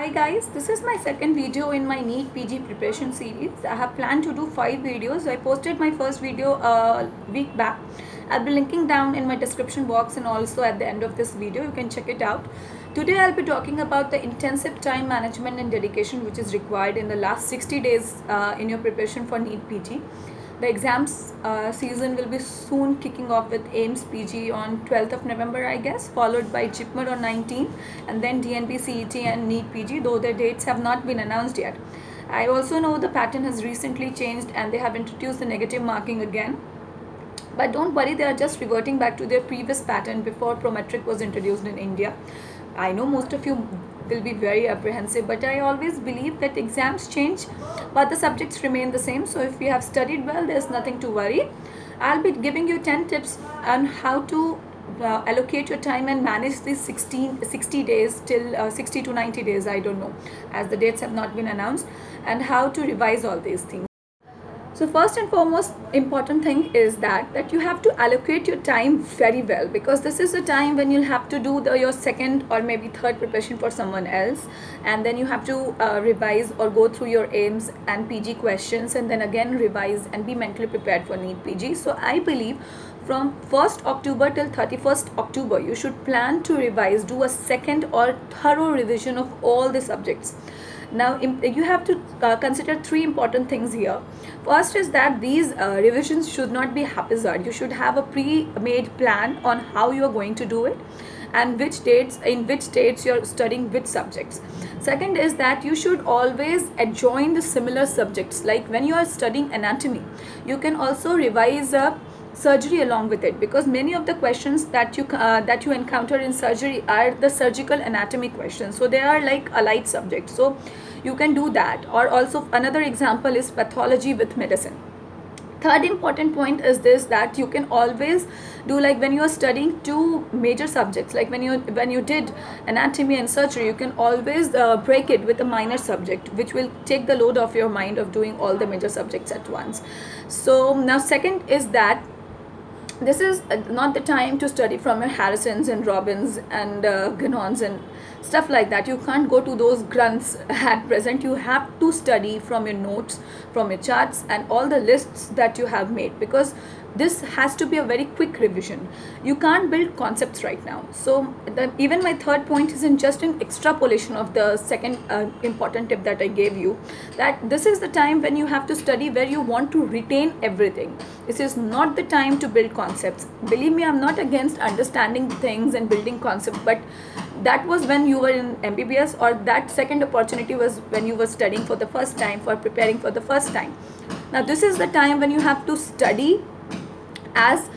Hi guys, this is my second video in my NEET PG preparation series. I have planned to do 5 videos. I posted my first video a week back. I'll be linking down in my description box and also at the end of this video. You can check it out. Today I'll be talking about the intensive time management and dedication which is required in the last 60 days in your preparation for NEET PG. The exams season will be soon kicking off with AIMS PG on 12th of November, I guess, followed by JIPMER on 19th, and then DNP CET and NEET PG, though their dates have not been announced yet. I also know the pattern has recently changed and they have introduced the negative marking again. But don't worry, they are just reverting back to their previous pattern before Prometric was introduced in India. I know most of you will be very apprehensive, but I always believe that exams change but the subjects remain the same. So if you have studied well, there's nothing to worry. I'll be giving you 10 tips on how to allocate your time and manage these 60 days till 60 to 90 days, I don't know, as the dates have not been announced, and how to revise all these things. So first and foremost important thing is that you have to allocate your time very well, because this is the time when you'll have to do your second or maybe third preparation for someone else, and then you have to revise or go through your AIMS and PG questions, and then again revise and be mentally prepared for NEET PG. So I believe from 1st October till 31st October you should plan to revise, do a second or thorough revision of all the subjects. Now you have to consider three important things here. First is that these revisions should not be haphazard. You should have a pre-made plan on how you are going to do it and in which dates you're studying which subjects. Second is that you should always adjoin the similar subjects. Like when you are studying anatomy, you can also revise surgery along with it, because many of the questions that you encounter in surgery are the surgical anatomy questions, so they are like allied subjects, so you can do that. Or also another example is pathology with medicine. Third important point is this, that you can always do, like when you are studying two major subjects, like when you did anatomy and surgery, you can always break it with a minor subject, which will take the load off your mind of doing all the major subjects at once. So now second is that this is not the time to study from your Harrisons and Robbins and Ganons and stuff like that. You can't go to those grunts at present. You have to study from your notes, from your charts and all the lists that you have made, because this has to be a very quick revision. You can't build concepts right now. So even my third point isn't just an extrapolation of the second important tip that I gave you, that this is the time when you have to study where you want to retain everything. This is not the time to build concepts. Believe me, I'm not against understanding things and building concepts, but that was when you were in MBBS, or that second opportunity was when you were studying for the first time, for preparing for the first time. Now this is the time when you have to study as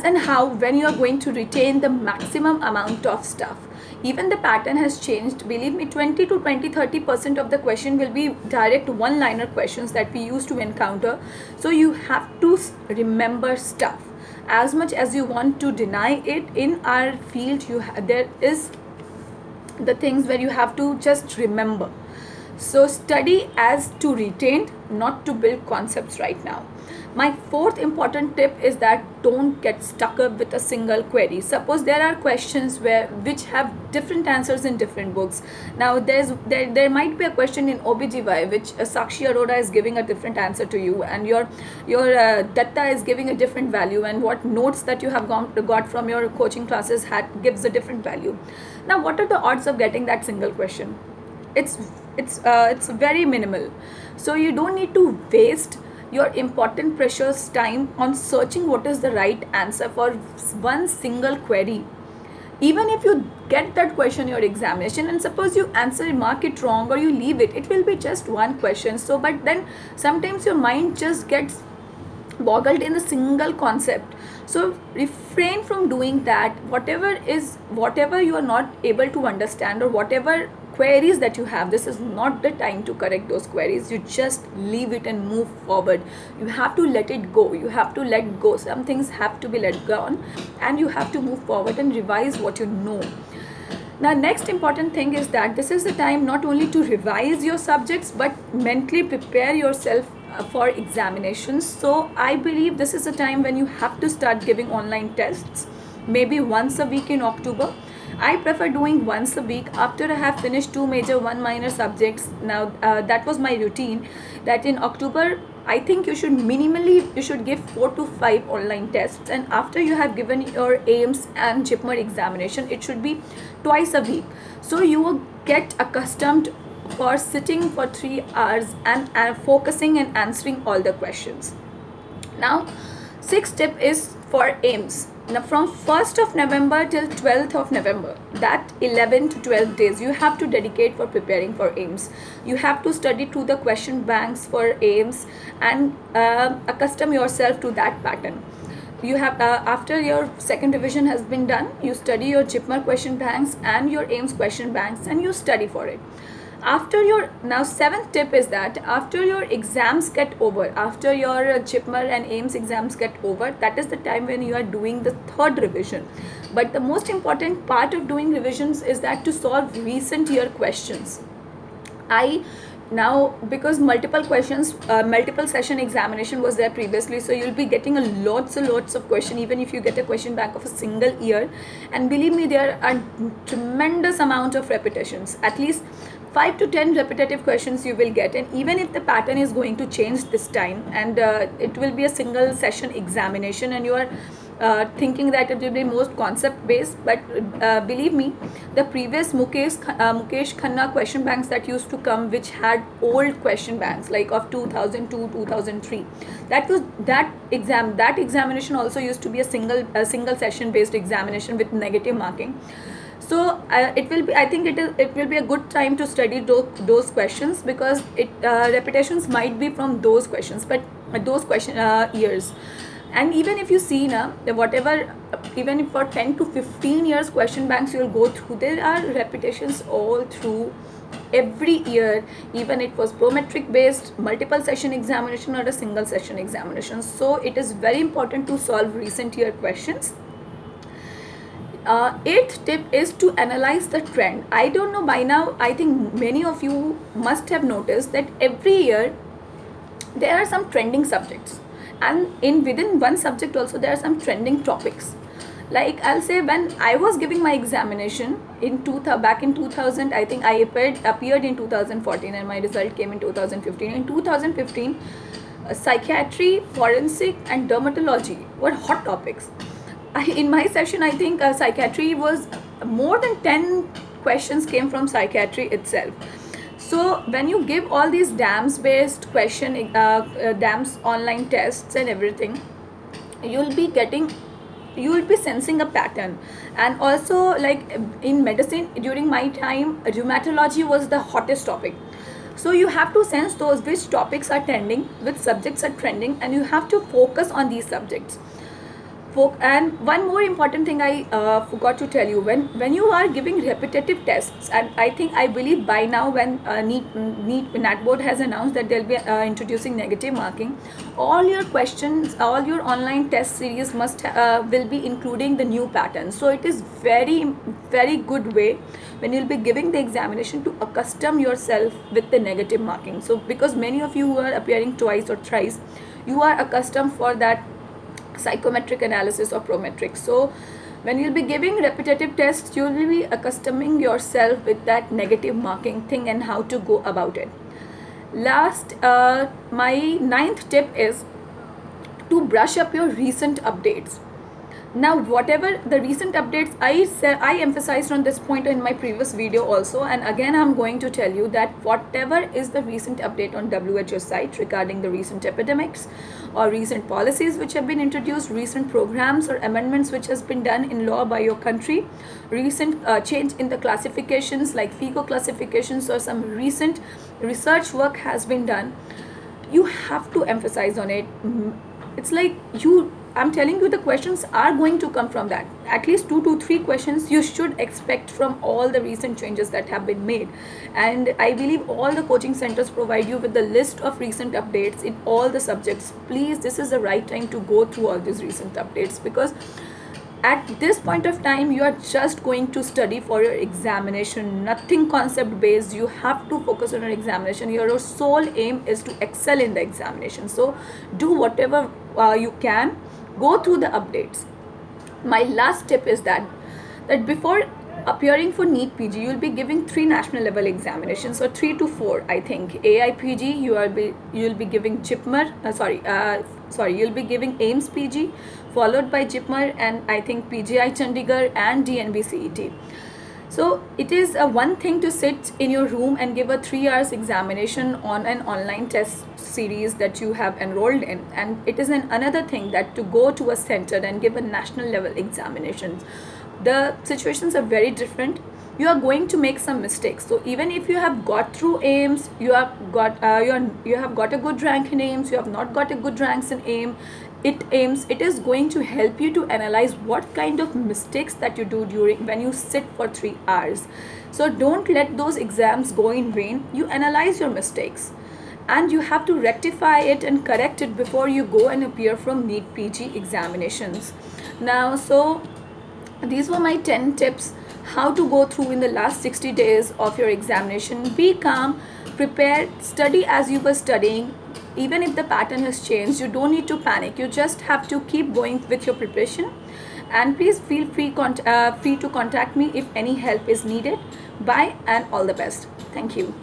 and how, when you are going to retain the maximum amount of stuff. Even the pattern has changed. Believe me, 20 to 30% of the question will be direct one-liner questions that we used to encounter. So you have to remember stuff. As much as you want to deny it, in our field there is the things where you have to just remember. So study as to retain, not to build concepts right now. My fourth important tip is that don't get stuck up with a single query. Suppose there are questions which have different answers in different books. Now there might be a question in OBGY which Sakshi Arora is giving a different answer to you, and your Datta is giving a different value, and what notes that you have got from your coaching classes gives a different value. Now what are the odds of getting that single question? It's very minimal. So you don't need to waste your important precious time on searching what is the right answer for one single query. Even if you get that question in your examination and suppose you mark it wrong or you leave it, it will be just one question. So but then sometimes your mind just gets boggled in a single concept. So refrain from doing that. Whatever you are not able to understand, or whatever queries that you have, this is not the time to correct those queries. You just leave it and move forward. You have to let it go. You have to let go. Some things have to be let go on, and you have to move forward and revise what you know. Now next important thing is that this is the time not only to revise your subjects but mentally prepare yourself for examinations. So I believe this is a time when you have to start giving online tests, maybe once a week in October. I prefer doing once a week after I have finished 2 major, 1 minor subjects. Now that was my routine, that in October I think you should give 4 to 5 online tests, and after you have given your AIMS and JIPMER examination, it should be twice a week. So you will get accustomed for sitting for 3 hours and focusing and answering all the questions. Now, sixth tip is for AIMS. Now, from 1st of November till 12th of November, that 11 to 12 days, you have to dedicate for preparing for AIMS. You have to study through the question banks for AIMS and accustom yourself to that pattern. You have after your second revision has been done, you study your JIPMER question banks and your AIMS question banks, and you study for it. After your, now seventh tip is that after your exams get over, after your JIPMER and AIMS exams get over, that is the time when you are doing the third revision. But the most important part of doing revisions is that to solve recent year questions. Now, because multiple questions, multiple session examination was there previously, so you'll be getting a lots and lots of question even if you get a question bank of a single year. And believe me, there are tremendous amount of repetitions, at least 5 to 10 repetitive questions you will get. And even if the pattern is going to change this time, and it will be a single session examination, and you are thinking that it will be most concept based, but believe me, the previous Mukesh Khanna question banks that used to come, which had old question banks like of 2002 2003, that examination also used to be a single session based examination with negative marking. So it will be, I think it will be a good time to study those questions, because repetitions might be from those questions, but those question years. And even if you see now, whatever, even if for 10 to 15 years question banks you will go through, there are repetitions all through every year, even it was prometric based, multiple session examination, or a single session examination. So it is very important to solve recent year questions. Eighth tip is to analyze the trend. I don't know, by now I think many of you must have noticed that every year there are some trending subjects, and within one subject also there are some trending topics. Like I'll say, when I was giving my examination back in 2000, I think I appeared in 2014 and my result came in 2015. In 2015, psychiatry, forensic and dermatology were hot topics. In my session, I think psychiatry was more than 10 questions came from psychiatry itself. So when you give all these DAMS based question, DAMS online tests and everything, you will be sensing a pattern. And also, like in medicine, during my time, rheumatology was the hottest topic. So you have to sense those which topics are trending, which subjects are trending, and you have to focus on these subjects. And one more important thing I forgot to tell you, when you are giving repetitive tests, and I believe by now, when NAT board has announced that they'll be introducing negative marking, all your questions, all your online test series will be including the new pattern. So it is very good way when you'll be giving the examination to accustom yourself with the negative marking. So because many of you who are appearing twice or thrice, you are accustomed for that psychometric analysis or prometric. So when you'll be giving repetitive tests, you will be accustoming yourself with that negative marking thing and how to go about it. Last, my ninth tip is to brush up your recent updates. Now, whatever the recent updates, I emphasized on this point in my previous video also, and again I'm going to tell you that whatever is the recent update on WHO site regarding the recent epidemics or recent policies which have been introduced, recent programs or amendments which has been done in law by your country, recent change in the classifications like FICO classifications, or some recent research work has been done, you have to emphasize on it. It's like I'm telling you, the questions are going to come from that. At least 2 to 3 questions you should expect from all the recent changes that have been made. And I believe all the coaching centers provide you with the list of recent updates in all the subjects. Please, this is the right time to go through all these recent updates, because at this point of time you are just going to study for your examination, nothing concept based. You have to focus on your examination. Your sole aim is to excel in the examination. So do whatever you can, go through the updates. My last tip is that before appearing for NEET PG, you'll be giving 3 national level examinations, or 3 to 4, I think. AIPG, you'll be giving JIPMER. You'll be giving AIMS PG, followed by JIPMER, and I think PGI Chandigarh and DNB CET. So it is a one thing to sit in your room and give a 3 hours examination on an online test series that you have enrolled in, and it is another thing that to go to a center and give a national level examinations. The situations are very different. You are going to make some mistakes. So even if you have got through AIMS, you have got you have got a good rank in AIMS, you have not got a good ranks in AIMS, it is going to help you to analyze what kind of mistakes that you do during when you sit for 3 hours. So don't let those exams go in vain. You analyze your mistakes, and you have to rectify it and correct it before you go and appear from NEET PG examinations. Now, so these were my 10 tips how to go through in the last 60 days of your examination. Be calm, prepare, study as you were studying. Even if the pattern has changed, you don't need to panic. You just have to keep going with your preparation. And please feel free to contact me if any help is needed. Bye and all the best. Thank you.